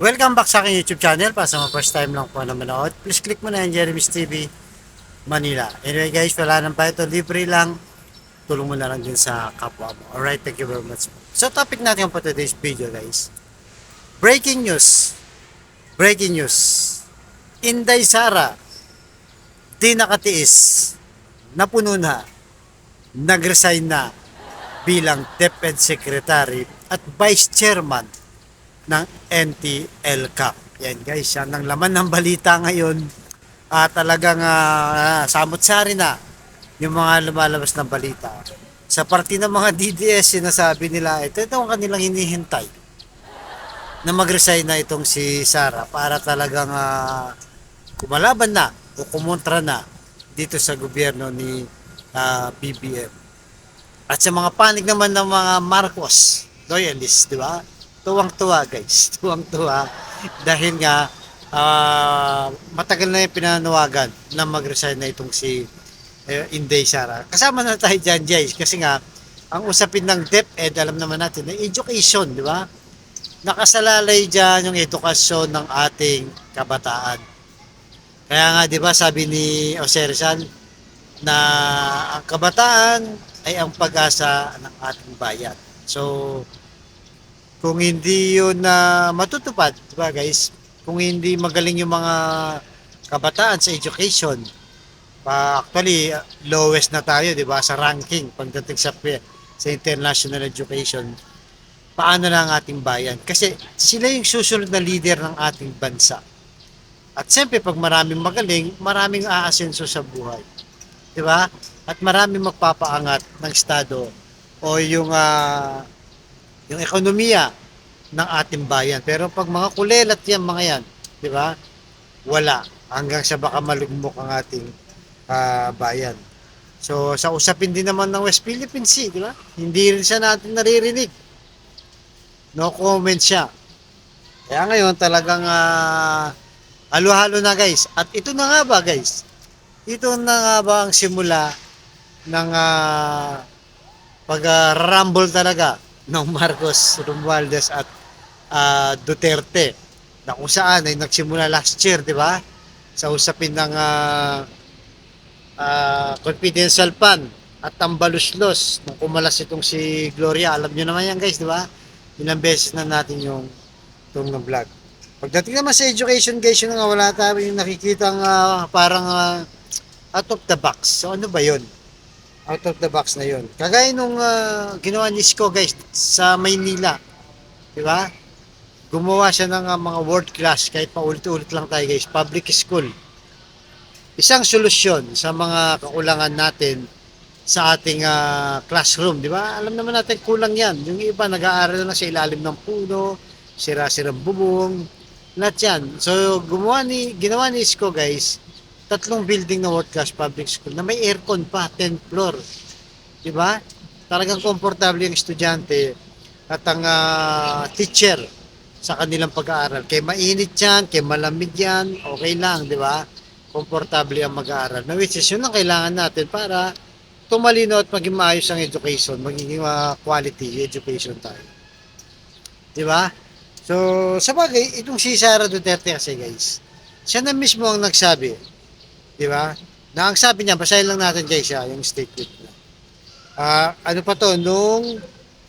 Welcome back sa aking YouTube channel. Para sa mga first time lang po na manood, please click mo na yung Jeremy's TV Manila. Anyway guys, wala nang pa ito. Libre lang. Tulong mo na lang din sa kapwa mo. Alright, thank you very much. So topic natin po today's video guys. Breaking news. Breaking news. Inday Sara, di nakatiis. Napuno na. Nag-resign na bilang DepEd Secretary at Vice Chairman ng NTL Cup. Yan guys, yan ang laman ng balita ngayon. Talagang samot-sari na yung mga lumalabas ng balita. Sa parte ng mga DDS, sinasabi nila, ito ang kanilang hinihintay na mag-resign na itong si Sara para talagang kumalaban na o kumontra na dito sa gobyerno ni BBM. At sa mga panig naman ng mga Marcos, loyalists, di ba? Tuwang-tuwa guys, tuwang-tuwa dahil nga matagal na yung pinanawagan na mag-resign na itong si Inday Sara. Kasama na tayo dyan guys kasi nga ang usapin ng DepEd, alam naman natin, na education, di ba? Nakasalalay dyan yung edukasyon ng ating kabataan. Kaya nga, di ba, sabi ni Jose Rizal na ang kabataan ay ang pag-asa ng ating bayan. So, kung hindi yun na matutupad, di ba guys, kung hindi magaling yung mga kabataan sa education, actually, lowest na tayo, di ba, sa ranking pagdating sa international education, paano na ang ating bayan? Kasi sila yung susunod na leader ng ating bansa. At siyempre, pag maraming magaling, maraming aasenso sa buhay. Di ba? At maraming magpapaangat ng estado o yung ekonomiya ng ating bayan. Pero pag mga kulelat yan, mga yan, di ba? Wala. Hanggang sa baka malugmok ang ating bayan. So, sa usapin din naman ng West Philippine Sea, di ba? Hindi rin siya natin naririnig. No comment siya. Kaya ngayon talagang halo-halo na guys. At ito na nga ba guys? Ito na nga ba ang simula ng pag-rumble talaga ng Marcos, Romualdez at Duterte na kung saan ay nagsimula last year, di ba? Sa usapin ng confidential fund at tambaluslos nung kumalas itong si Gloria. Alam nyo naman yan guys, di ba? Ilang beses na natin yung itong vlog. Pagdating naman sa education guys, yun nga wala tayo yung nakikita parang out of the box. So ano ba yun? Out of the box na yun. Kagaya nung ginawa ni Isko guys sa Maynila. Di ba? Gumawa siya ng mga world class kahit paulit-ulit lang tayo guys. Public school. Isang solusyon sa mga kakulangan natin sa ating classroom. Di ba? Alam naman natin kulang yan. Yung iba nag-aaral na sa ilalim ng puno, sira-sirang bubong, lahat yan. So ginawa ni Isko guys, 3 building na world class public school na may aircon pa, 10th floor. Di ba? Talagang komportable yung estudyante at ang teacher sa kanilang pag-aaral. Kaya mainit yan, kaya malamig yan, okay lang, di ba? Komportable ang mag-aaral. Na which is yun ang kailangan natin para tumalino at maging maayos ang education, magiging quality education tayo. Di ba? So, sa bagay, itong si Sara Duterte kasi guys, siya na mismo ang nagsabi, di ba? Na ang sabi niya, basahin lang natin guys yung statement niya. Ano pa to, noong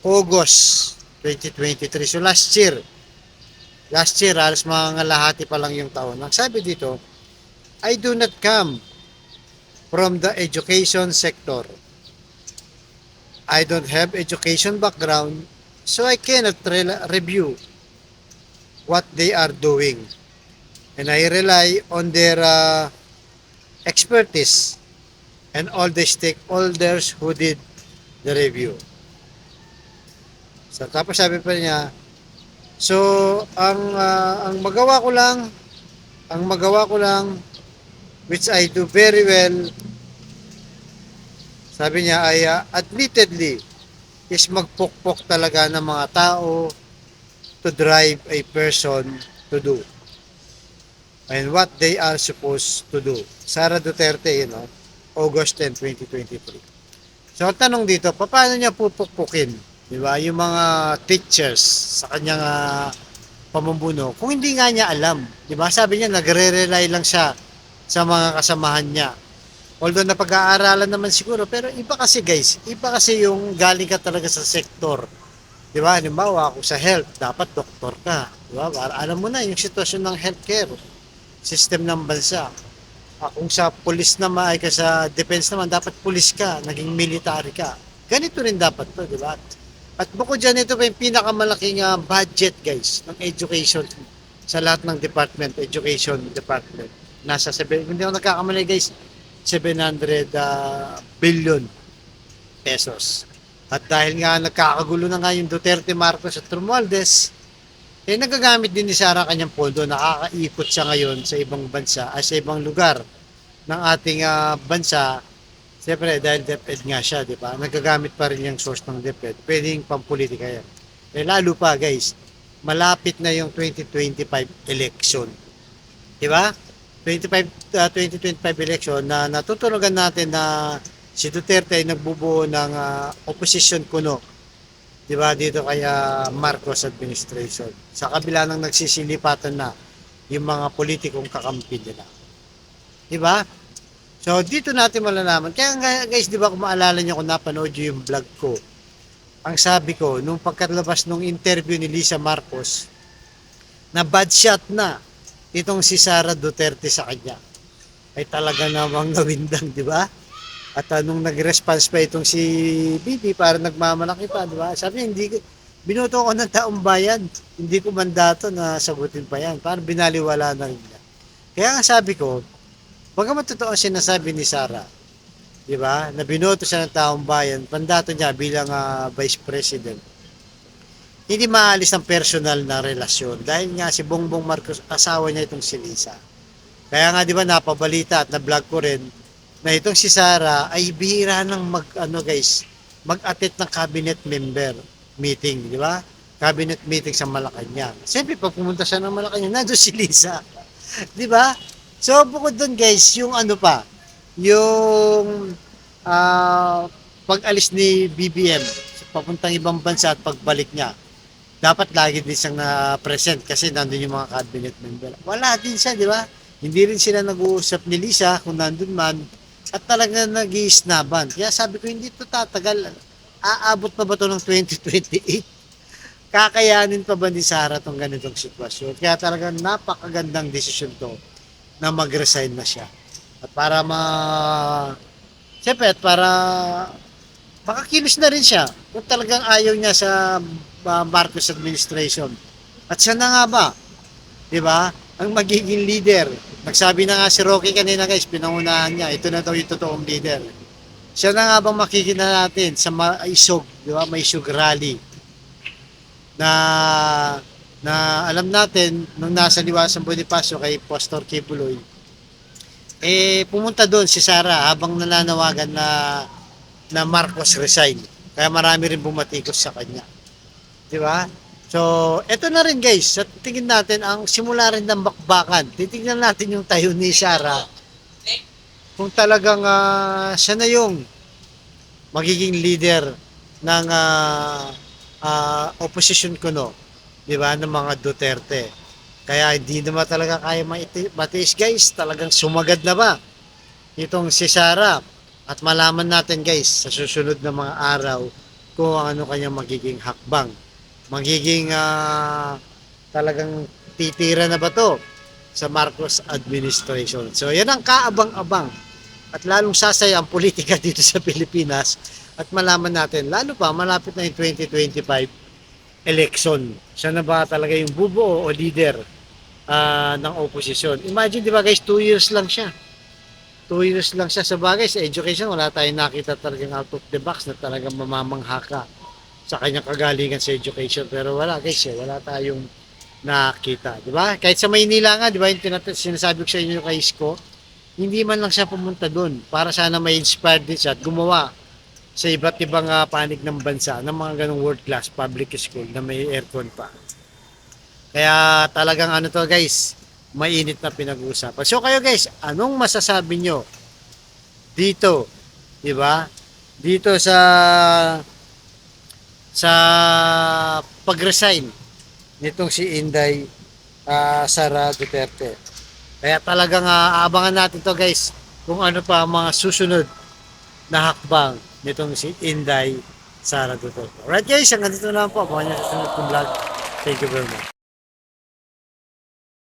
August 2023, so last year, halos mga lahati pa lang yung taon. Ang sabi dito, I do not come from the education sector. I don't have education background, so I cannot review what they are doing. And I rely on their expertise and all the stakeholders who did the review. So, tapos sabi pa niya, so, ang magawa ko lang, which I do very well, sabi niya ay admittedly, is magpokpok talaga ng mga tao to drive a person to do and what they are supposed to do. Sara Duterte, August 10, 2023. So, ang tanong dito, paano niya pupukpukin, di ba, yung mga teachers sa kanyang pamumuno kung hindi nga niya alam. Di ba? Sabi niya, nagre-rely lang siya sa mga kasamahan niya. Although napag-aaralan naman siguro, pero iba kasi guys, iba kasi yung galing ka talaga sa sektor. Di ba? Halimbawa, kung sa health, dapat doktor ka. Di ba? Para alam mo na yung sitwasyon ng healthcare system ng bansa. Kung sa police naman ay ka sa defense naman, dapat police ka, naging military ka. Ganito rin dapat to, di ba? At bukod dyan, ito pa yung pinakamalaking budget guys ng education sa lahat ng department, education department. Nasa 7, hindi ako nagkakamali guys, 700 billion pesos. At dahil nga nagkakagulo na nga yung Duterte, Marcos at Romualdez, eh nagagamit din ni Sara kanyang pondo, nakakaikot siya ngayon sa ibang bansa, sa ibang lugar ng ating bansa. Siyempre dahil DepEd nga siya, di ba? Nagagamit pa rin yung source ng DepEd. Pwedeng pampolitika yan. Eh lalo pa guys, malapit na yung 2025 election. Di ba? 2025 election na natutunugan natin na si Duterte ay nagbubuo ng opposition kuno, di ba, dito kay Marcos administration. Sa kabila ng nagsisilipatan na yung mga politikong kakampi nila. Di ba? So dito natin malalaman. Kaya guys, di ba kung maalala niyo kung napanood niyo yung vlog ko, ang sabi ko, nung pagkalabas nung interview ni Lisa Marcos, na bad shot na itong si Sara Duterte sa kanya, ay talaga namang nawindang, di ba? At nung nag-response pa itong si Bibi, para nagmamalaki pa, di ba? Sabi niya, binoto ko ng taong bayan, hindi ko mandato na sagutin pa yan. Parang binaliwala na rin niya. Kaya nga sabi ko, bagamat totoo ang sinasabi ni Sara, di ba, na binoto siya ng taong bayan, mandato niya bilang Vice President, hindi maalis ang personal na relasyon dahil nga si Bongbong Marcos, asawa niya itong si Lisa. Kaya nga di ba napabalita at na-vlog ko rin na itong si Sara ay bihira ng mag-attend ng cabinet member meeting, di ba? Cabinet meeting sa Malacanang. Siyempre pag pumunta siya ng Malacanang, nandoon si Lisa. Di ba? So bukod doon guys, yung ano pa, yung pag-alis ni BBM papuntang ibang bansa at pagbalik niya, dapat lagi din siyang na-present kasi nandun yung mga cabinet member. Wala din siya, di ba? Hindi rin sila nag-uusap ni Lisa kung nandun man at talaga nag-i-snaban. Kaya sabi ko, hindi to tatagal. Aabot pa ba to ng 2028? Kakayanin pa ba ni Sara tong ganitong sitwasyon? Kaya talaga napakagandang desisyon to na mag-resign na siya. At para siyempre, at para makakilos na rin siya kung talagang ayaw niya sa Marcos administration. At siya na nga ba, di ba, ang magiging leader. Nagsabi na nga si Rocky kanina guys, pinangunahan niya, ito na daw yung totoong leader. Siya na nga bang makikita natin sa Maisog, di ba, Maisog rally na alam natin nung nasa Liwasang Bonifacio kay Pastor Kibuloy, eh pumunta doon si Sara habang nananawagan na Marcos resign. Kaya marami rin bumatikos sa kanya. Di ba? So, eto na rin guys. Sa tingin natin ang simula rin ng bakbakan. Titingnan natin yung tayo ni Sara. Kung talagang siya na yung magiging leader ng opposition kuno, di ba, ng mga Duterte. Kaya hindi naman talaga kaya matiis guys. Talagang sumagad na ba itong si Sara? At malaman natin guys sa susunod na mga araw kung ano kanyang magiging hakbang. Magiging talagang titira na ba to sa Marcos administration. So yan ang kaabang-abang at lalong sasaya ang politika dito sa Pilipinas at malaman natin, lalo pa malapit na yung 2025 election. Siya na ba talaga yung bubuo o leader ng opposition? Imagine, di ba guys, 2 years lang siya. 2 years lang siya. Sa bagay, sa education, wala tayong nakita talagang out of the box na talagang mamamangha ka sa kanyang kagalingan sa education. Pero wala guys, wala tayong nakita. Di ba? Kahit sa Maynila nga, di ba, yung sinasabi ko sa inyo kay Isko, hindi man lang siya pumunta doon para sana may inspired din siya at gumawa sa iba't ibang panig ng bansa ng mga ganong world class public school na may aircon pa. Kaya talagang ano to guys, mainit na pinag-uusapan. So kayo guys, anong masasabi nyo dito, di ba? Dito sa pag-resign nitong si Inday Sara Duterte. Kaya talagang abangan natin to guys kung ano pa ang mga susunod na hakbang nitong si Inday Sara Duterte. Alright guys, hanggang dito na lang po. Abangan nyo sa susunod kong vlog. Thank you very much.